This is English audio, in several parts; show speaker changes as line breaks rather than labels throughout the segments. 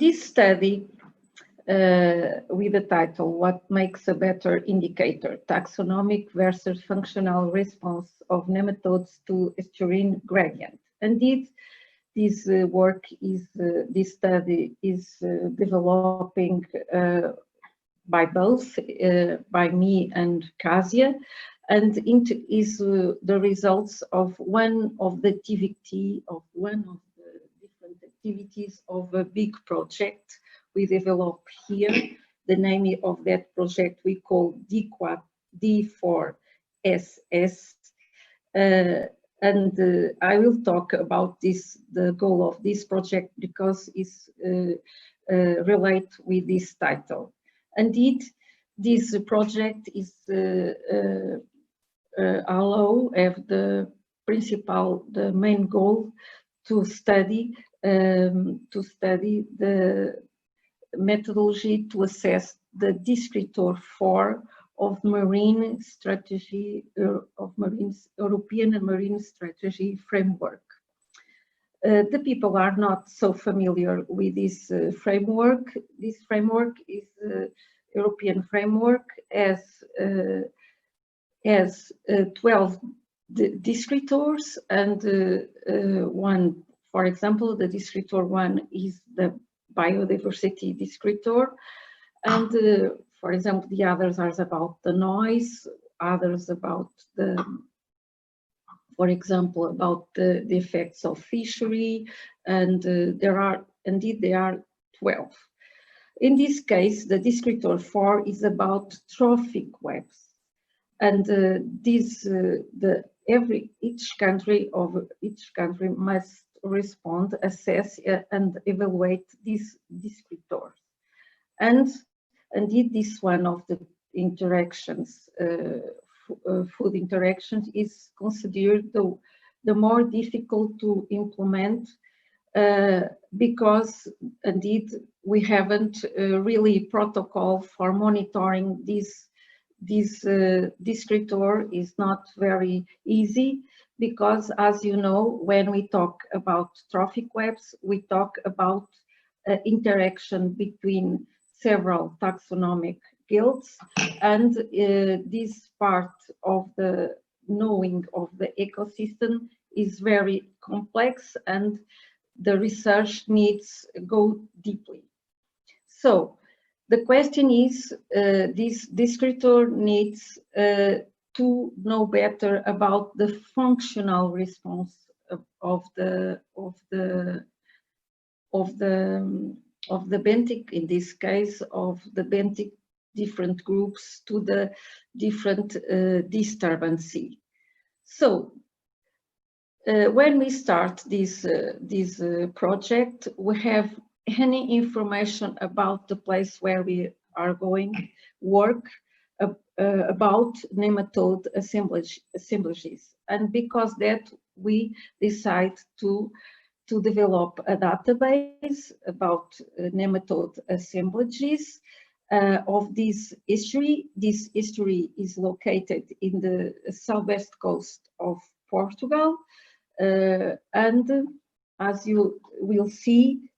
This study with the title, What Makes a Better Indicator? Taxonomic versus Functional Response of Nematodes to Estuarine Gradient. Indeed, this this study is developing by both, by me and Kasia, and is the results of one of the different activities of a big project we develop here. The name of that project we call D4SS, and I will talk about the goal of this project, because it's relate with this title. Indeed, this project is the main goal to study the methodology to assess the descriptor 4 of marine strategy European Marine Strategy Framework. The people are not so familiar with this framework. This framework is a European framework, as 12 descriptors, and one, for example, the descriptor 1 is the biodiversity descriptor, and for example, the others are about the noise, others about for example, about the effects of fishery, and there are 12. In this case, the descriptor 4 is about trophic webs, and each country must respond, assess, and evaluate these descriptors. And indeed, this one of the interactions, food interactions, is considered the more difficult to implement, because indeed we haven't really protocol for monitoring this descriptor. Is not very easy, because, as you know, when we talk about trophic webs, we talk about interaction between several taxonomic guilds, and this part of the knowing of the ecosystem is very complex, and the research needs go deeply. So the question is, this descriptor needs to know better about the functional response of the benthic, in this case of the benthic different groups to the different disturbances. So when we start this project, we have any information about the place where we are going work about nematode assemblages, and because that we decide to develop a database about nematode assemblages of this estuary. This estuary is located in the southwest coast of Portugal, and as you will see,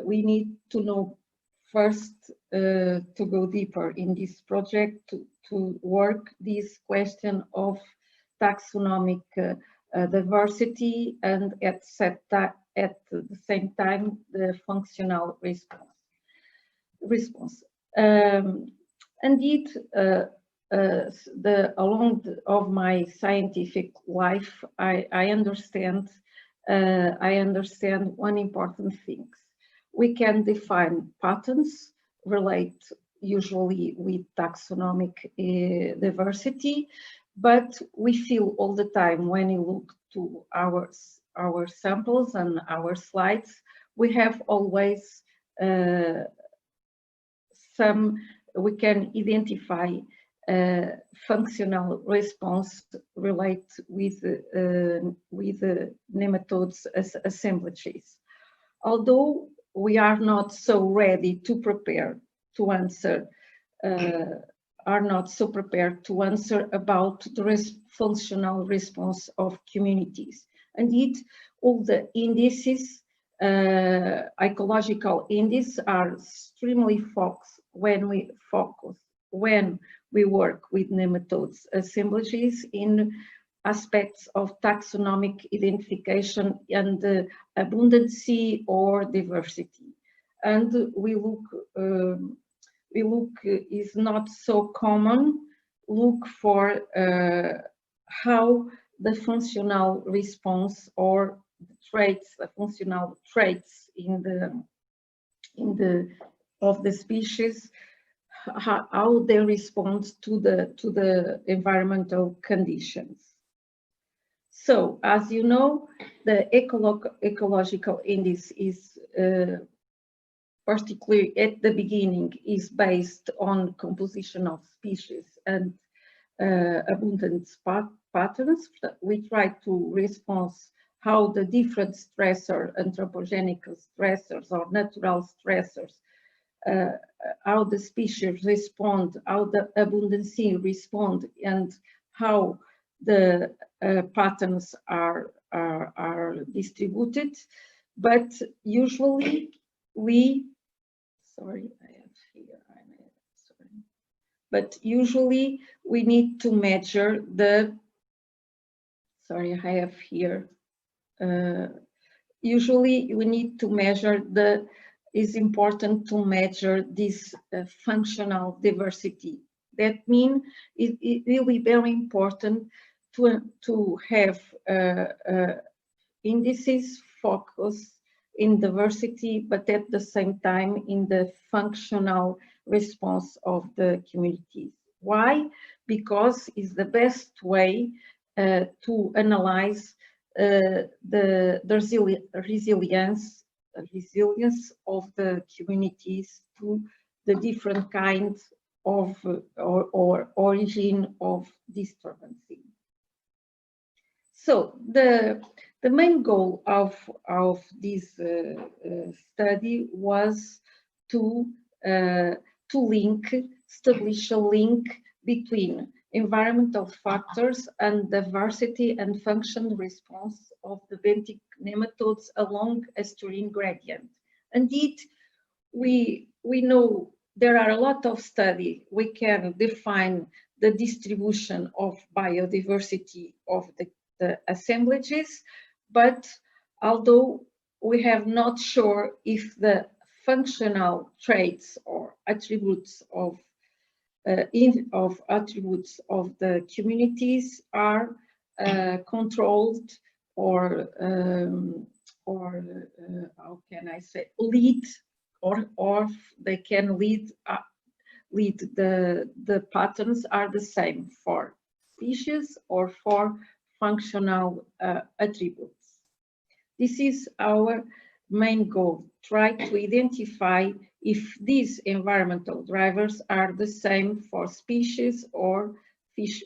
we need to know first, to go deeper in this project, to work this question of taxonomic diversity, and at the same time the functional response. Indeed, along of my scientific life, I understand one important thing. We can define patterns relate usually with taxonomic diversity, but we feel all the time when you look to our samples and our slides, we have always we can identify functional response relate with nematodes assemblages. Although we are not so ready to prepare to answer, about the functional response of communities. Indeed, all the indices ecological indices are extremely focused when we work with nematodes assemblages in aspects of taxonomic identification and abundancy or diversity. And we look is not so common, look for how the functional response or traits, the functional traits of the species, how they respond to the environmental conditions. So, as you know, the ecological index is particularly at the beginning is based on composition of species and abundance patterns. We try to respond how the different stressors, anthropogenic stressors or natural stressors, how the species respond, how the abundancy respond, and how the patterns are distributed. But usually but usually we need to measure the, usually we need to measure it's important to measure this functional diversity. That means it will be very important to have indices focus in diversity, but at the same time in the functional response of the communities. Why? Because it's the best way to analyze the resilience of the communities to the different kinds of or origin of disturbance. So the main goal of this study was to establish a link between environmental factors and diversity and function response of the benthic nematodes along a styrene gradient. Indeed, we know there are a lot of studies. We can define the distribution of biodiversity of the assemblages, but although we have not sure if the functional traits or attributes of attributes of the communities are controlled or how can I say, lead or they can lead the patterns are the same for species or for functional attributes. This is our main goal, try to identify if these environmental drivers are the same for species or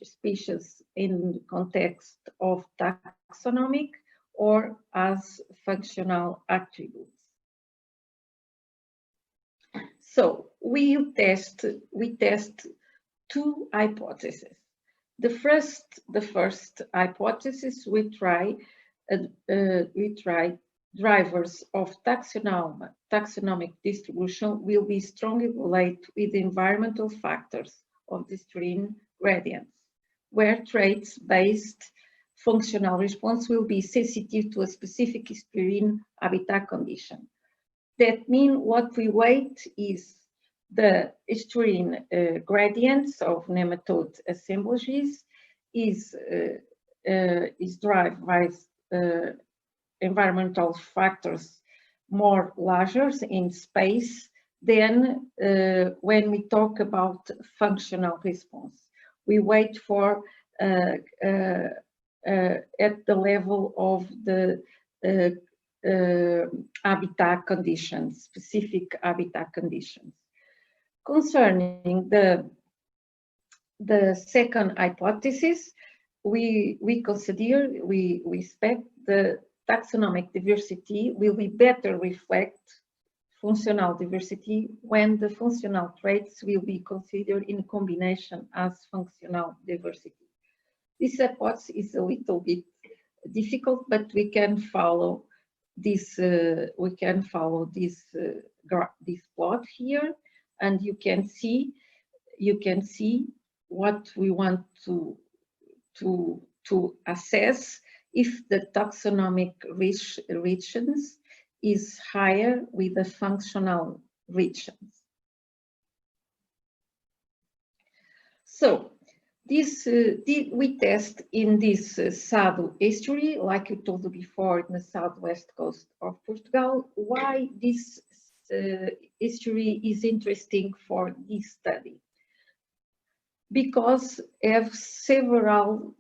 species in context of taxonomic or as functional attributes. So we test two hypotheses. The first hypothesis, we try drivers of taxonomic distribution will be strongly related with environmental factors of the styrene gradients, where traits-based functional response will be sensitive to a specific styrene habitat condition. That means what we weight is the styrene gradients of nematode assemblages is derived by environmental factors more larger in space than when we talk about functional response. We wait for at the level of the habitat conditions, specific habitat conditions. Concerning the second hypothesis, we expect the taxonomic diversity will be better reflect functional diversity when the functional traits will be considered in combination as functional diversity. This hypothesis is a little bit difficult, but we can follow this we can follow this this plot here, and you can see what we want to assess if the taxonomic regions is higher with the functional regions. So this we test in this Sado estuary, like you told you before, in the southwest coast of Portugal. Why this estuary is interesting for this study? Because have several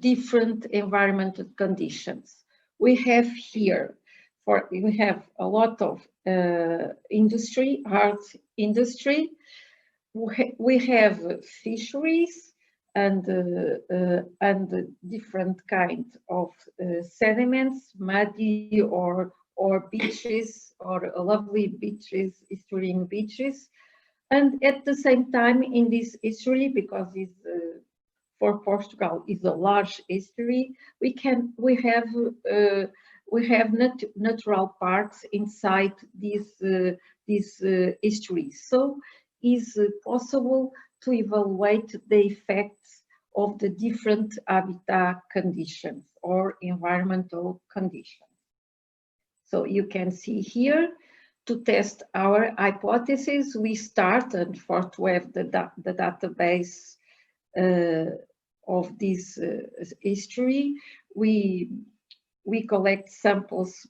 different environmental conditions. We have here, we have a lot of industry, hard industry. We have fisheries and different kinds of sediments, muddy or beaches, or lovely beaches, estuarine beaches. And at the same time, in this estuary, because it's for Portugal is a large estuary, we have natural parks inside these estuaries. So is possible to evaluate the effects of the different habitat conditions or environmental conditions. So you can see here, to test our hypothesis, we started to have the database of this estuary. We collect samples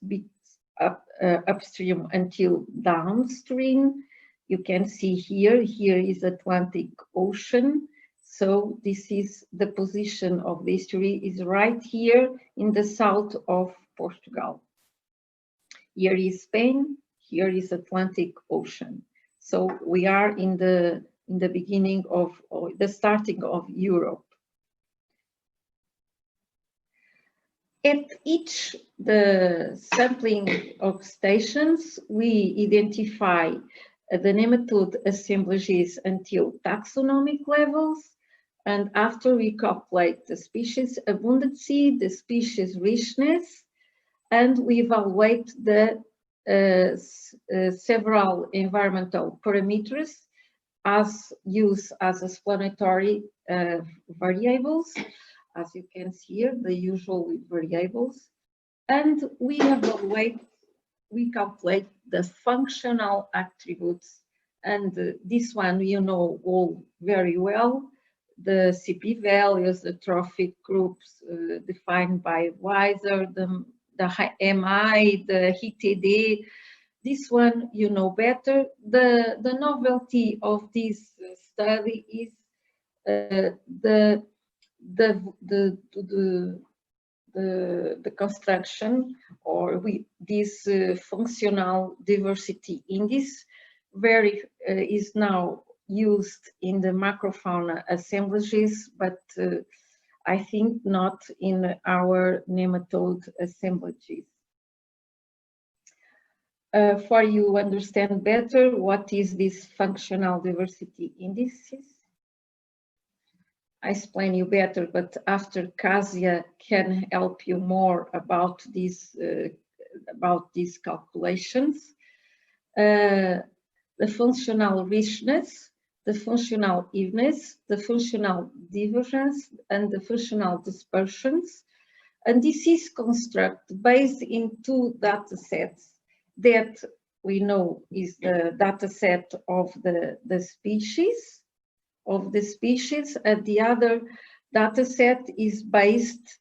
upstream until downstream. You can see here is Atlantic Ocean. So this is the position of the estuary is right here in the south of Portugal. Here is Spain, here is Atlantic Ocean. So we are in the beginning of, or the starting of Europe. At each the sampling of stations, we identify the nematode assemblages until taxonomic levels, and after we calculate the species abundancy, the species richness, and we evaluate the several environmental parameters as used as explanatory variables, as you can see here, the usual variables, and we calculate the functional attributes, and this one you know all very well, the CP values, the trophic groups defined by Weiser, the MI, the HTD. This one you know better. The novelty of this study is the construction, or this functional diversity index is now used in the macrofauna assemblages, but I think not in our nematode assemblages. For you understand better what is this functional diversity indices, I explain you better, but after Kasia can help you more about these calculations. The functional richness, the functional evenness, the functional divergence, and the functional dispersions. And this is constructed based in two data sets that we know is the data set of the species, and the other data set is based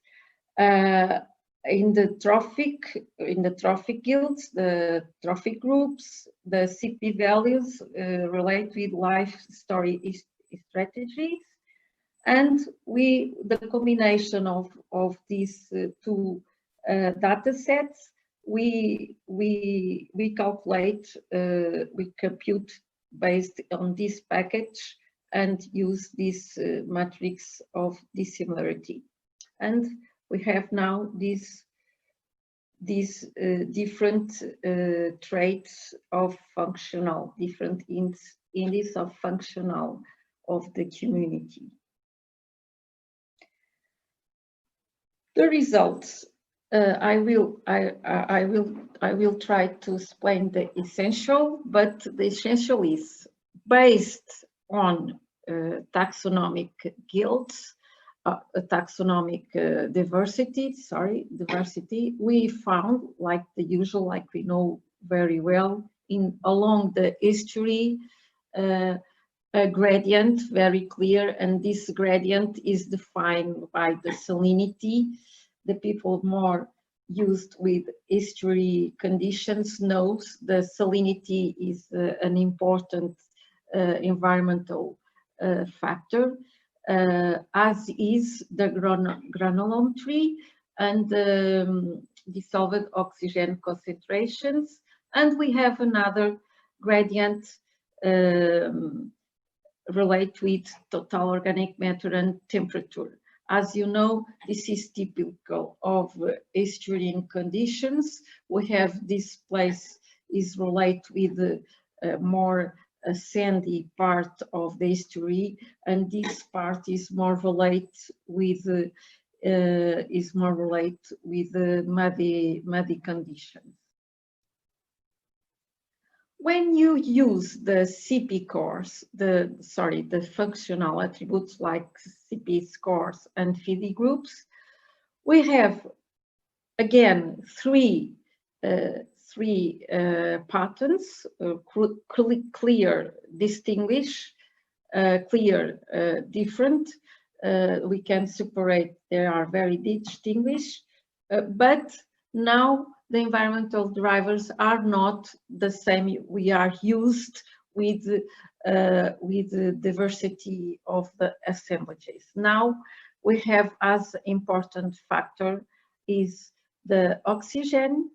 in the trophic guilds, the trophic groups, the CP values relate with life story strategies, and the combination of these two data sets, we calculate, we compute based on this package and use this matrix of dissimilarity. And we have now these different traits of functional, different indices of functional of the community. The results I will try to explain the essential, but the essential is based on taxonomic guilds, taxonomic diversity. We found, like the usual, like we know very well, along the history, a gradient very clear, and this gradient is defined by the salinity. The people more used with history conditions knows the salinity is an important environmental factor, as is the granulometry and dissolved oxygen concentrations. And we have another gradient relate with total organic matter and temperature. As you know, this is typical of estuarine conditions. We have this place is related with more sandy part of the estuary, and this part is more related with muddy conditions. When you use the CP scores, the functional attributes like CP scores and FIDI groups, we have again three patterns: clear, distinguish, clear, different. We can separate; they are very distinguished, but now the environmental drivers are not the same. We are used with the diversity of the assemblages. Now we have as important factor is the oxygen,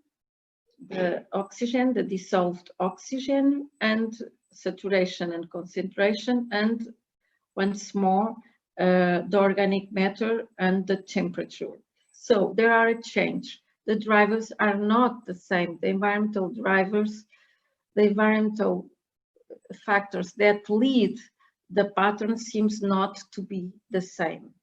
the dissolved oxygen, and saturation and concentration, and once more the organic matter and the temperature. So there are a change. The drivers are not the same. The environmental drivers, the environmental factors that lead the pattern seems not to be the same.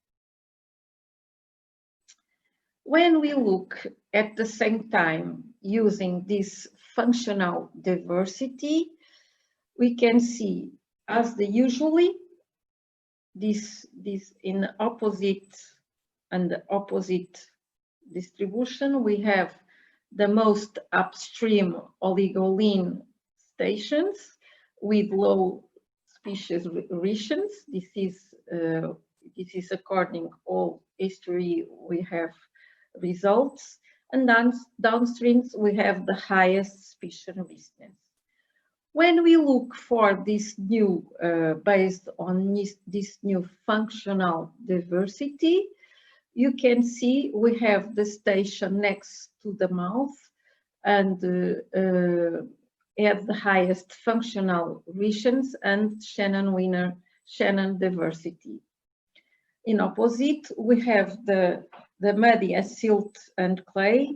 When we look at the same time using this functional diversity, we can see as the usually this in opposite and the opposite distribution, we have the most upstream oligoline stations with low species regions. This is according all history we have results, and downstreams we have the highest species richness. When we look for this new, based on this new functional diversity, you can see we have the station next to the mouth and have the highest functional regions and Shannon diversity. In opposite, we have the muddy as silt and clay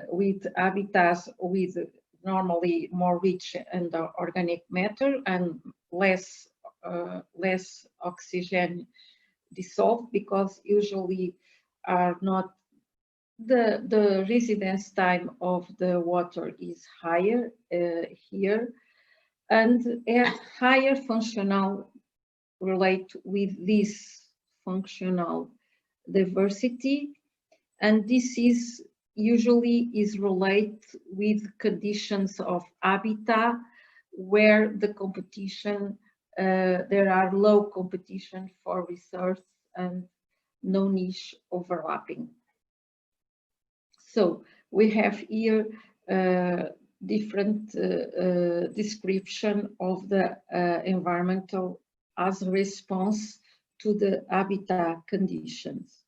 with habitats with normally more rich and organic matter and less oxygen dissolved, because usually are not the residence time of the water is higher here, and have higher functional relate with this functional diversity, and this is usually is related with conditions of habitat where the competition there are low competition for resource and no niche overlapping. So we have here different description of the environmental as a response to the habitat conditions.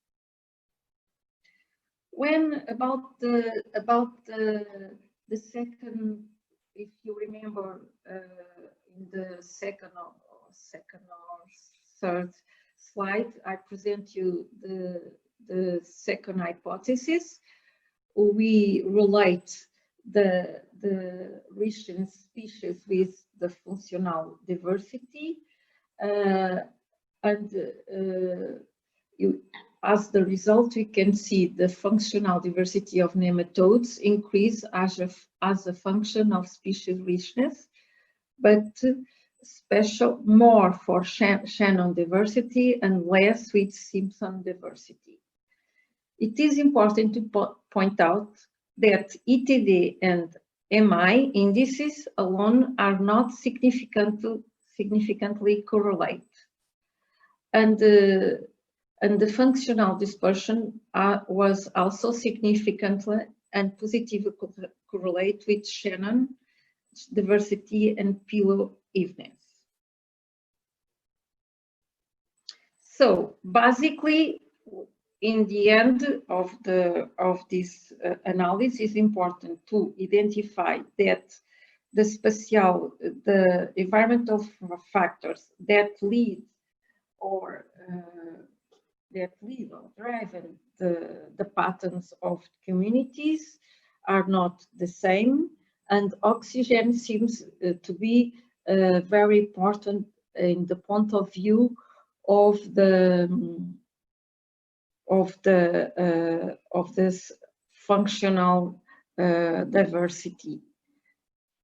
When about the second, if you remember, in the second or third slide, I present you the second hypothesis. We relate the region species with the functional diversity, and as the result, we can see the functional diversity of nematodes increase as a function of species richness, but more for Shannon diversity and less with Simpson diversity. It is important to point out that ETD and MI indices alone are not significantly correlate. And the functional dispersion was also significantly and positively correlate with Shannon diversity and pillow evenness. So basically, in the end of this analysis, it's important to identify that the environmental factors that lead or drive the patterns of communities are not the same, and oxygen seems to be very important in the point of view of this functional diversity.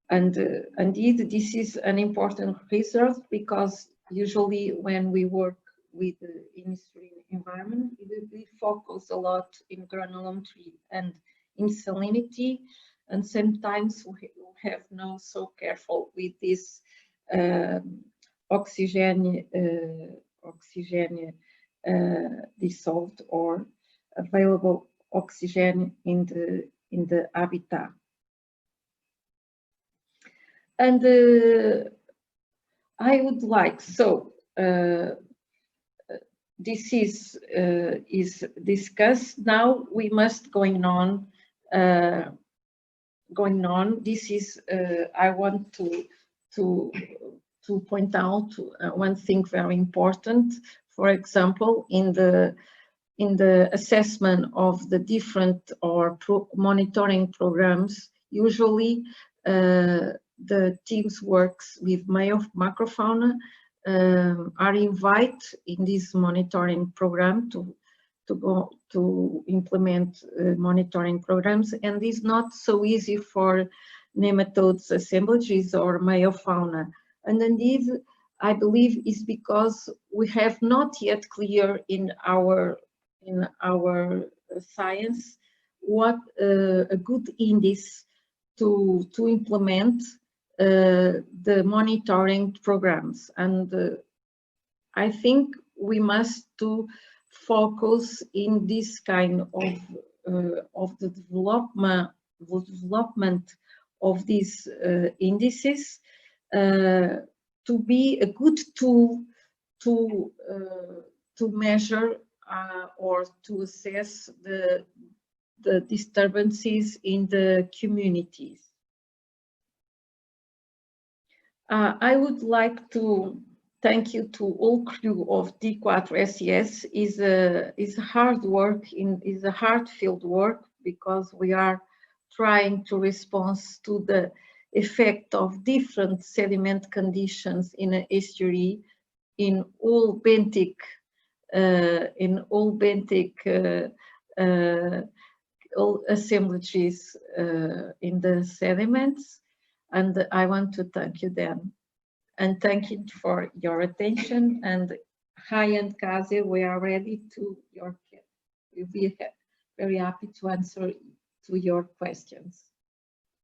And indeed, this is an important result, because usually when we work with the industry environment, we focus a lot in granulometry and in salinity, and sometimes we have not so careful with this oxygen dissolved or available oxygen in the habitat. And I would like, so this is discussed. Now we must going on. This is I want to point out one thing very important. For example, in the assessment of the different monitoring programs, usually the teams works with macrofauna are invited in this monitoring program to implement monitoring programs, and it's not so easy for nematodes assemblages or meiofauna. And indeed, I believe is because we have not yet clear in our science what a good index to implement the monitoring programs. And I think we must focus in this kind of the development of these indices to be a good tool to measure or to assess the disturbances in the communities. I would like to thank you to all crew of D4SES. Is hard work, is a hard-filled work, because we are trying to respond to the effect of different sediment conditions in an estuary in all benthic all assemblages in the sediments. And I want to thank you then, and thank you for your attention. And Rai and Kasia, we are ready to your. We'll be very happy to answer to your questions.